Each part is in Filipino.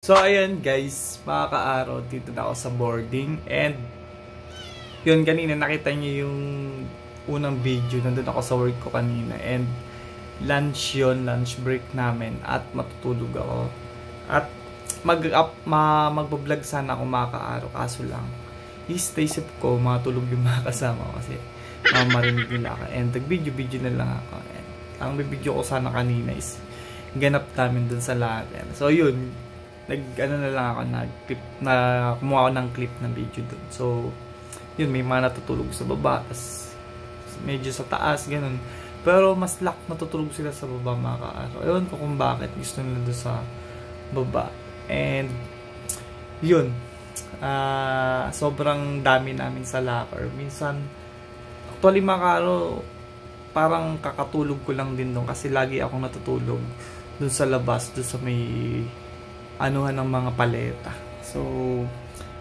So ayan guys, mga ka-araw, dito na ako sa boarding. And yun, kanina nakita niyo yung unang video. Nandun ako sa work ko kanina. And lunch yun, lunch break namin. At matutulog ako. At magbablog sana ako, mga ka-araw. Kaso lang, isip ko matulog yung mga kasama ko kasi marinig nila ako. And nag-video na lang ako. And ang video ko sana kanina is ganap namin dun sa lager. So yun, kumuha ako ng clip ng video dun. So yun, may mga natutulog sa baba, tas medyo sa taas, ganun. Pero mas natutulog sila sa baba, mga ka-araw. Ewan ko kung bakit gusto nila doon sa baba. And yun, sobrang dami namin sa locker. Minsan, actually, mga ka-araw, parang kakatulog ko lang din doon kasi lagi akong natutulog doon sa labas, doon sa may anuhan ng mga paleta. So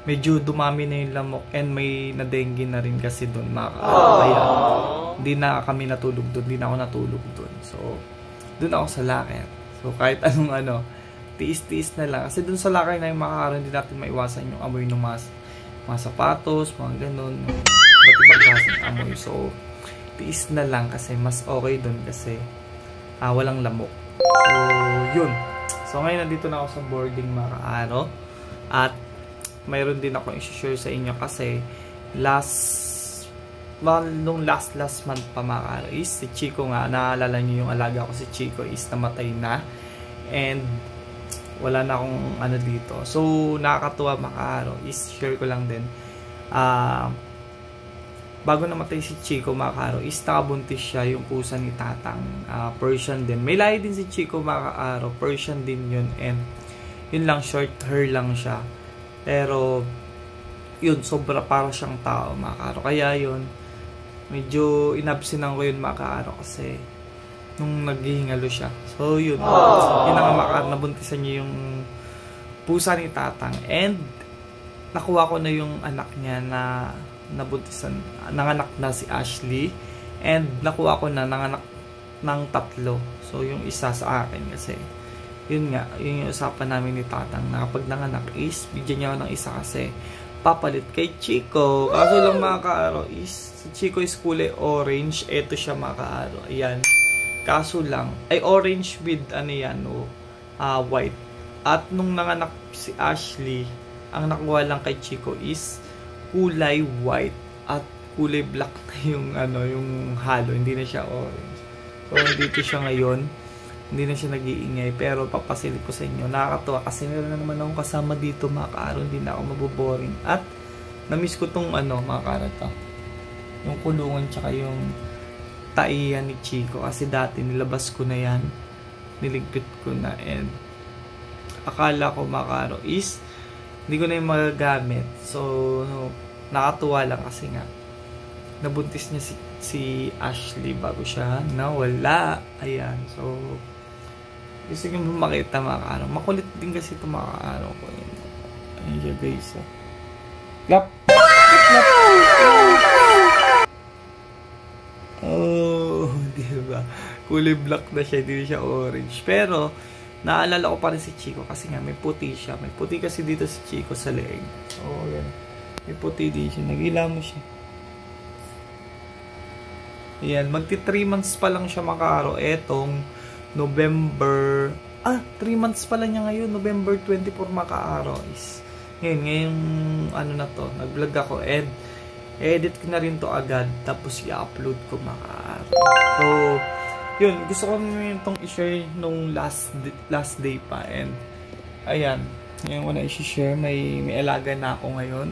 medyo dumami na yung lamok and may na-dengue na rin kasi doon, mga ka-araw. Kaya hindi na kami natulog doon, hindi na ako natulog doon. So doon ako sa locker. So kahit anong tiis-tiis na lang. Kasi doon sa locker na yung, mga ka-araw, hindi natin maiwasan yung amoy ng mga sapatos, mga ganun, ba't ibang klaseng amoy. So tiis na lang kasi mas okay doon kasi walang lamok. So yun. So ngayon nandito na ako sa boarding, mga ka-araw. At mayroon din ako i-share sa inyo kasi nung last month pa, mga ka-araw, is si Chico nga, naalala niyo yung alaga ko, si Chico is namatay na. And wala na akong dito. So nakakatuwa, mga ka-araw, is share ko lang din. Bago namatay si Chico, mga ka-araw, is nakabuntis siya yung pusa ni Tatang. Persian din. May lahi din si Chico, mga ka-araw. Persian din yun. And yun lang, short hair lang siya. Pero yun, sobra para siyang tao, mga ka-araw. Kaya yun, medyo inabsinan ko yun, mga ka-araw, kasi nung naghihingalo siya. So yun, yun ang, mga ka-araw, nabuntisan niya yung pusa ni Tatang. And nakuha ko na yung anak niya na nabuntisan, nanganak na si Ashley. And nakuha ko na nanganak ng 3. So yung isa sa akin kasi yun nga, yun yung usapan namin ni Tatang na kapag nanganak is bigyan niya ako ng isa kasi papalit kay Chico. Kaso lang, mga ka-araw, is si Chico is kulay orange. Eto siya, mga ka-araw, ayan. Kaso lang ay orange with white. At nung nanganak si Ashley, ang nakuha lang kay Chico is kulay white at kulay black na yung yung halo, hindi na siya orange. So dito siya ngayon, hindi na siya nag-iingay, pero papasilip ko sa inyo, nakakatuwa kasi meron na naman akong kasama dito, mga ka-araw, hindi na ako maboboring. At na-miss ko tong mga ka-araw, yung kulungan tsaka yung taiyan ni Chico, kasi dati nilabas ko na yan, niligpit ko na, and akala ko, mga ka-araw, is hindi ko na yung magagamit. So nakatuwa lang kasi nga nabuntis niya si Ashley bago siya nawala. Ayan. So gusto nyo makita, mga ka-araw. Makulit din kasi ito, mga ka-araw ko. Ayan siya, guys. Clap! Clap! Oh, diba? Kulay black na siya, hindi siya orange. Pero naalala ko pa rin si Chico kasi nga may puti siya. May puti kasi dito si Chico sa leeg. Oh, yan. May puti din siya. Nagila mo siya. Ayan. Magti 3 months pa lang siya, mga ka-araw. Etong November... 3 months pa lang niya ngayon. November 24, mga ka-araw. Ngayong na to. Nag-vlog ako. And edit ko na rin to agad. Tapos i-upload ko, mga ka-araw. So yun, gusto ko nyo itong i-share nung last day pa. And ayan, ngayon ko na i-share. May alaga na ako ngayon.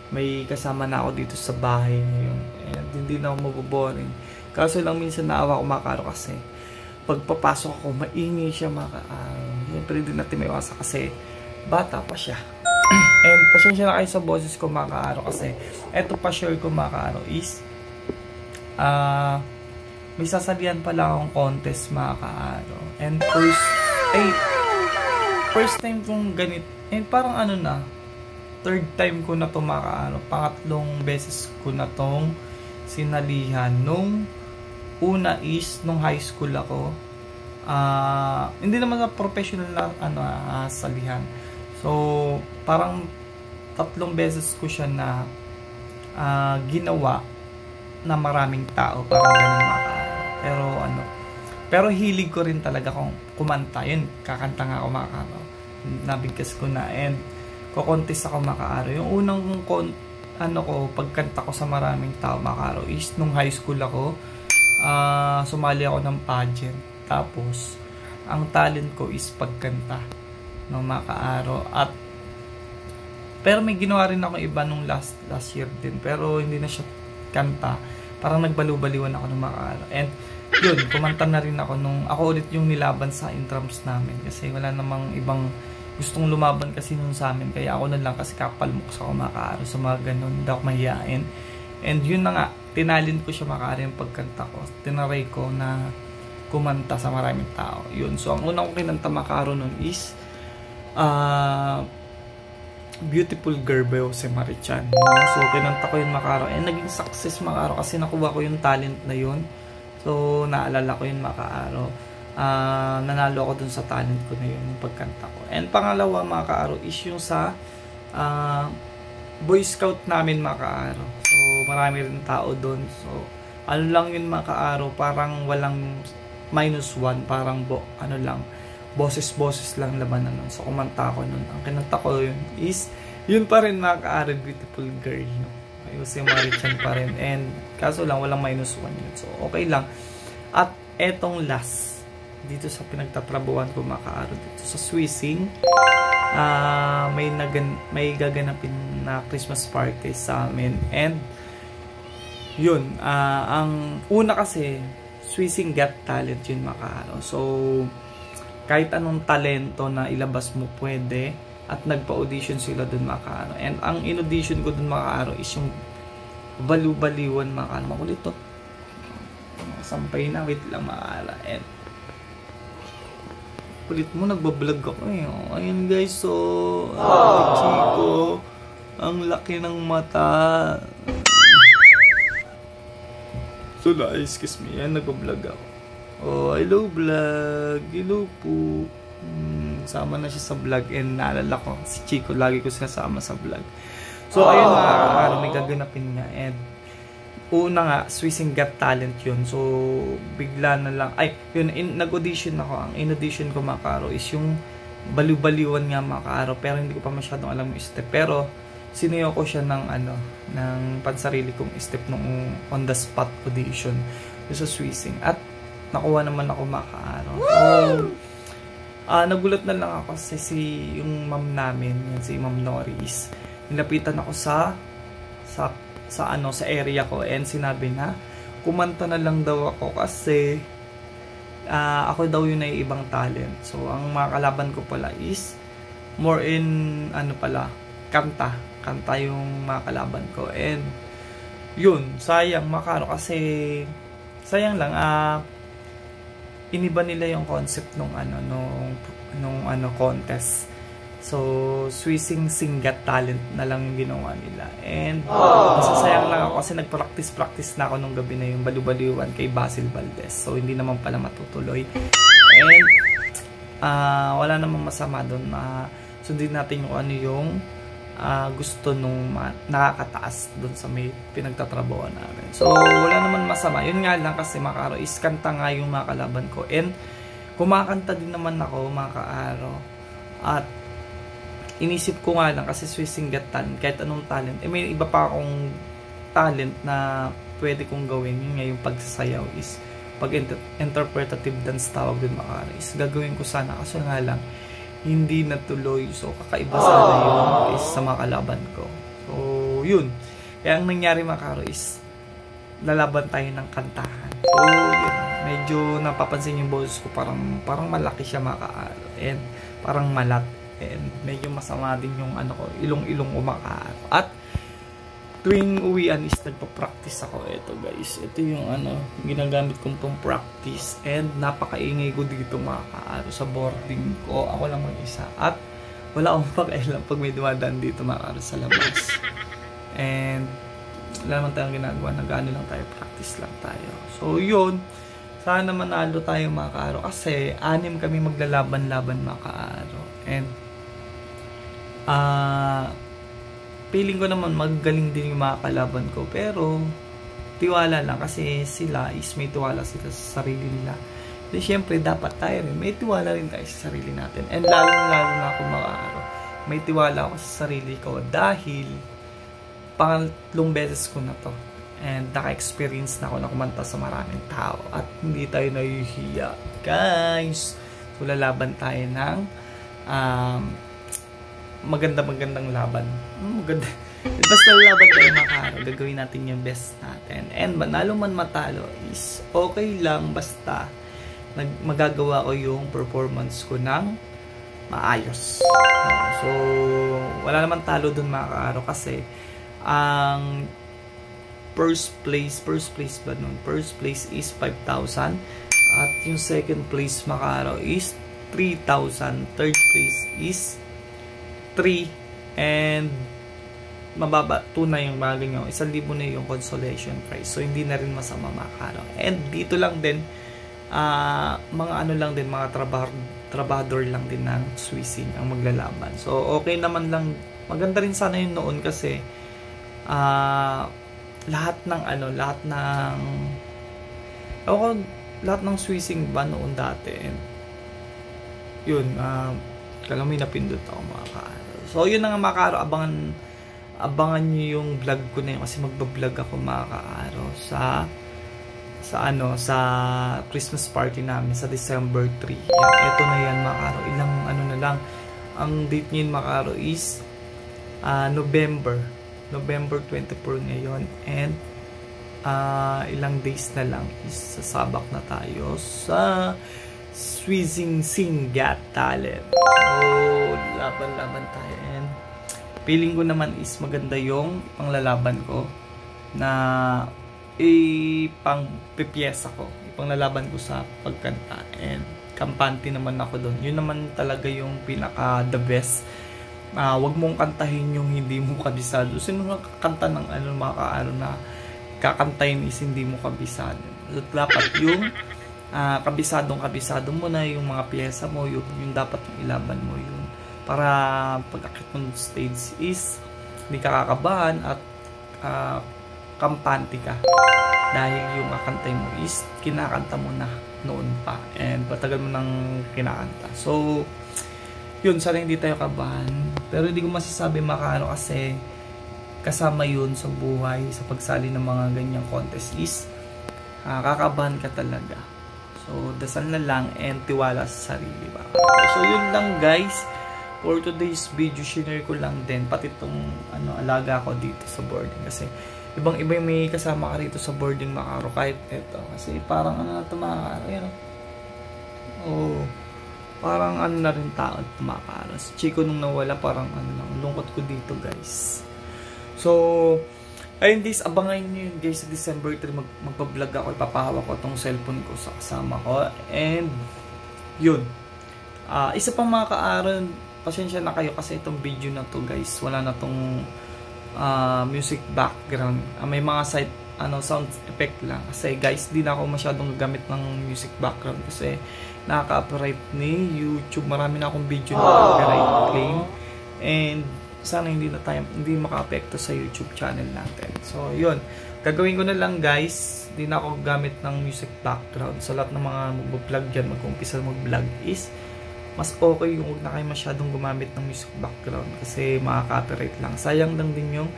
May kasama na ako dito sa bahay ngayon. And hindi na ako maboboring. Kaso lang minsan naawa ko, mga ka-araw, kasi pagpapasok ako, maingay siya, mga ka-araw. Siyempre hindi natin may iwasan kasi bata pa siya. And pasensya na kayo sa boses ko, mga ka-araw, kasi eto pa share ko, mga ka-araw, is may sasalihan pala akong contest, mga ka-araw. And first time kong ganit. And parang third time ko na to, mga ka-araw. Pangatlong beses ko na tong sinalihan. Nung una is nung high school ako. Hindi naman na professional na salihan. So, parang 3 beses ko siya na ginawa na maraming tao, parang ganun mga kaaro. Pero hilig ko rin talaga kung kumanta. Yun, kakanta nga ako mga kaaro. Nabigkas ko na, and kukontest ako mga kaaro. Yung unang pagkanta ko sa maraming tao mga kaaro is nung high school ako. Sumali ako ng pageant. Tapos, ang talent ko is pagkanta ng mga kaaro. Pero may ginawa rin ako iba nung last year din. Pero hindi na siya kanta. Parang nagbaliw-baliwan ako ng mga kaaro. And yun, kumanta na rin ako nung ako ulit yung nilaban sa intrams namin. Kasi wala namang ibang gustong lumaban kasi nun sa amin. Kaya ako na lang kasi kapalmuks ako mga kaaro sa mga ganun. Hindi ako mahihain. And yun na nga, tinalent ko siya mga kaaro yung pagkanta ko. Tinaray ko na kumanta sa maraming tao. Yun. So, ang unang ko kinanta mga kaaro nun is Beautiful Girl by Jose Marichan. So, kinanta ko yun mga kaaro. And naging success mga kaaro kasi nakuha ko yung talent na yun. So, naalala ko yun mga kaaro. Nanalo ako dun sa talent ko na yun, yung pagkanta ko. And pangalawa mga kaaro is yung sa Boy Scout namin mga kaaro. So, marami rin tao dun. So, ano lang yun mga kaaro, parang walang -1, parang boses-boses lang labanan nun. So, kumanta ko nun. Ang kinanta ko yun is, yun pa rin mga kaaro, Beautiful Girl. No? Jose Marichan pa rin. And kaso lang, walang -1 yun. So, okay lang. At etong last, dito sa pinagtatrabuhan ko mga kaaro, dito sa Swissing, may gaganapin na Christmas party sa amin. And yun, ang una kasi, Swissing Got Talent yun mga kaaro. So, kahit anong talento na ilabas mo pwede, at nagpa-audition sila dun mga kaaro. And ang in-audition ko dun mga kaaro is yung baliw-baliwan mga kaaro. Makulit to. Sampay na, wait lang mga kaaro. And kulit mo, nagbablog ako eh. Ayun guys, so Chico, ang laki ng mata. So guys, kiss me. Yan, nagbablog ako. Oh, hello vlog. Hello po. Sama na siya sa vlog, and naalala ko si Chico, lagi ko sinasama sa vlog. So ayun mga kaaro, may gaganapin nga. And una nga, Swissing Got Talent yun. So bigla na lang, nag-audition ako. Ang in-audition ko mga kaaro is yung baliw-baliwan nga mga kaaro, pero hindi ko pa masyadong alam yung step. Pero sinuyo ko siya ng pansarili kong step nung on the spot audition sa Swissing. At nakuha naman ako mga kaaro. So nagulat na lang ako kasi yung ma'am namin, yan si Ma'am Norris, nilapitan ako sa area ko, and sinabi na kumanta na lang daw ako kasi ako daw yun ay ibang talent. So ang mga kalaban ko pala is more in kanta yung mga kalaban ko. And yun, sayang makaro kasi sayang lang iniba nila yung concept nung contest. So, Swissing Got Talent na lang yung ginawa nila. And masasayang lang ako kasi nagpractice na ako nung gabi na yung baliw-baliwan kay Basil Valdez. So, hindi naman pala matutuloy. And wala namang masama doon. Sundin natin yung yung gusto nung nakakataas doon sa may pinagtatrabaho namin. So, wala naman masama. Yun nga lang kasi mga kaaro, is kanta nga yung mga kalaban ko. And kumakanta din naman ako mga kaaro. At inisip ko nga lang kasi Swissing Got Talent, kahit anong talent, may iba pa akong talent na pwede kong gawin. Yun nga yung pagsasayaw is pag-interpretative dance tawag din mga kaaro. Is gagawin ko sana kasi nga lang hindi natuloy. So, kakaiba sana yun is sa mga kalaban ko. So, yun. Kaya ang nangyari mga kaaro is lalaban tayo ng kantahan. So, yun. Medyo napapansin yung boses ko. Parang malaki siya mga kaaro. And parang malat. And medyo masama din yung ilong-ilong umakaaro. At tuwing uwian is nagpa-practice ako. Ito guys, ito yung ginagamit kong pang practice, and napakaingay ko dito mga kaaro sa boarding ko. Ako lang mag-isa at wala akong pag-ailan pag may dumadaan dito mga kaaro sa labas. And wala naman tayong ginagawa, nag-ano lang tayo, practice lang tayo. So yun, sana manalo tayo mga kaaro kasi 6 kami maglalaban-laban mga kaaro. And feeling ko naman magaling din yung mga kalaban ko, pero tiwala lang kasi sila is may tiwala sila sa sarili nila. Di syempre dapat tayo rin may tiwala rin tayo sa sarili natin, and lalo na ako mga araw may tiwala ako sa sarili ko dahil pangatlong beses ko na to, and naka-experience na ako na kumanta sa maraming tao at hindi tayo nahihiya, guys. So lalaban tayo ng magandang laban. Maganda. Basta laban tayo makaraw, gagawin natin yung best natin, and manalo man matalo is okay lang, basta magagawa ko yung performance ko ng maayos. So wala naman talo dun mga kaaraw, kasi ang first place ba nun? First place is 5,000 at yung second place mga kaaraw is 3,000, third place is 3, and mababa 2 na yung mga ganyan, 1,000 na yung consolation prize. So hindi na rin masama mga kaaraw. And dito lang din mga ano lang din, mga trabador lang din ng Swising ang maglalaban. So okay naman lang, maganda rin sana yun noon, kasi lahat ng Swising ba noon dati, and yun, kala may napindot ako mga kaaraw. So yun na nga mga kaaraw, abangan nyo yung vlog ko na yun, kasi magbablog ako mga kaaraw sa Christmas party namin sa December 3. Yan, eto na yan mga kaaraw, ilang ano na lang ang date niyan mga kaaraw is November 24 ngayon, and ilang days na lang is sasabak na tayo sa Swising Got Talent. So laban tayo, and feeling ko naman is maganda yung panglalaban ko na pang pipiyesa ko, ipanglalaban ko sa pagkanta, and kampante naman ako doon. Yun naman talaga yung pinaka the best. Wag mong kantahin yung hindi mo kabisado. Sino nakakanta ng mga kaano na kakantahin is hindi mo kabisado? So, dapat yung kabisado mo na yung mga piyesa mo, yung dapat ilaban mo yun, para pag-akit mo stage is hindi ka kakabahan at kampante ka, dahil yung kakantay mo is kinakanta mo na noon pa, and patagal mo nang kinakanta. So yun, sana hindi tayo kabahan, pero hindi ko masasabi makano, kasi kasama yun sa buhay, sa pagsali ng mga ganyang contest is kakabahan ka talaga. So dasal na lang and tiwala sa sarili ba. So yun lang guys for today's video. Share ko lang din pati itong alaga ko dito sa boarding, kasi ibang-iba yung may kasama ka rito sa boarding mga kaaraw, kahit eto, kasi parang na ito mga kaaraw, yan parang na rin tao ito mga kaaraw. Si Chico nung nawala, parang lungkot ko dito guys. So ayun guys, abangan nyo yun guys, sa December 3 magpa-vlog ako, ipapahawak ko tong cellphone ko sa kasama ko, and yun, isa pang mga kaaraw, pasensya na kayo kasi itong video na to guys, wala na tong music background. May mga sound effect lang, kasi guys di na ako masyadong gagamit ng music background, kasi nakaka-copyright ni YouTube. Marami na akong video na copyright claim, and sana hindi maka-apekto sa YouTube channel natin. So yun, gagawin ko na lang guys, di na ako gamit ng music background. So lahat ng mga mag-vlog dyan, mag-umpisa mag-vlog is mas okay yung huwag na kayo masyadong gumamit ng music background, kasi maka-copyright lang. Sayang lang din yung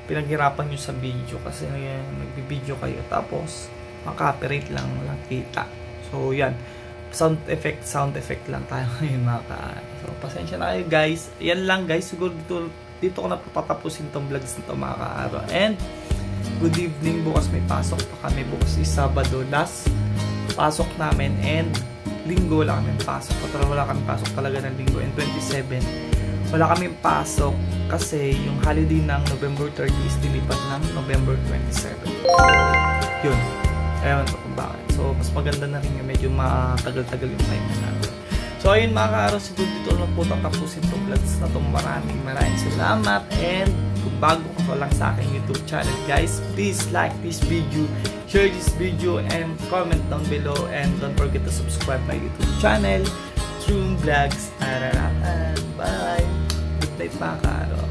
pinaghirapan nyo sa video, kasi nagbibideo kayo tapos maka-copyright lang kita. So yan, sound effect lang tayo ngayon mga so pasensya na kayo guys. Yan lang guys, siguro dito ko na papatapusin tong vlogs nito mga kaaraw, and good evening. Bukas may pasok pa kami, bukas is Sabado, last pasok namin, and Linggo wala kami pasok. Wala kami pasok talaga ng Linggo, and 27 wala kami pasok, kasi yung holiday ng November 30 is dilipat ng November 27. Yun, ewan ko kung bakit. So mas maganda na rin yung medyo matagal-tagal yung time na natin. So ayun mga kaaraw, siguro dito lang po tatapusin itong vlogs na itong. Maraming salamat, and kung bago ka lang sa aking YouTube channel guys, please like this video, share this video, and comment down below, and don't forget to subscribe my YouTube channel, True Vlogs. Bye! night mga kaaro.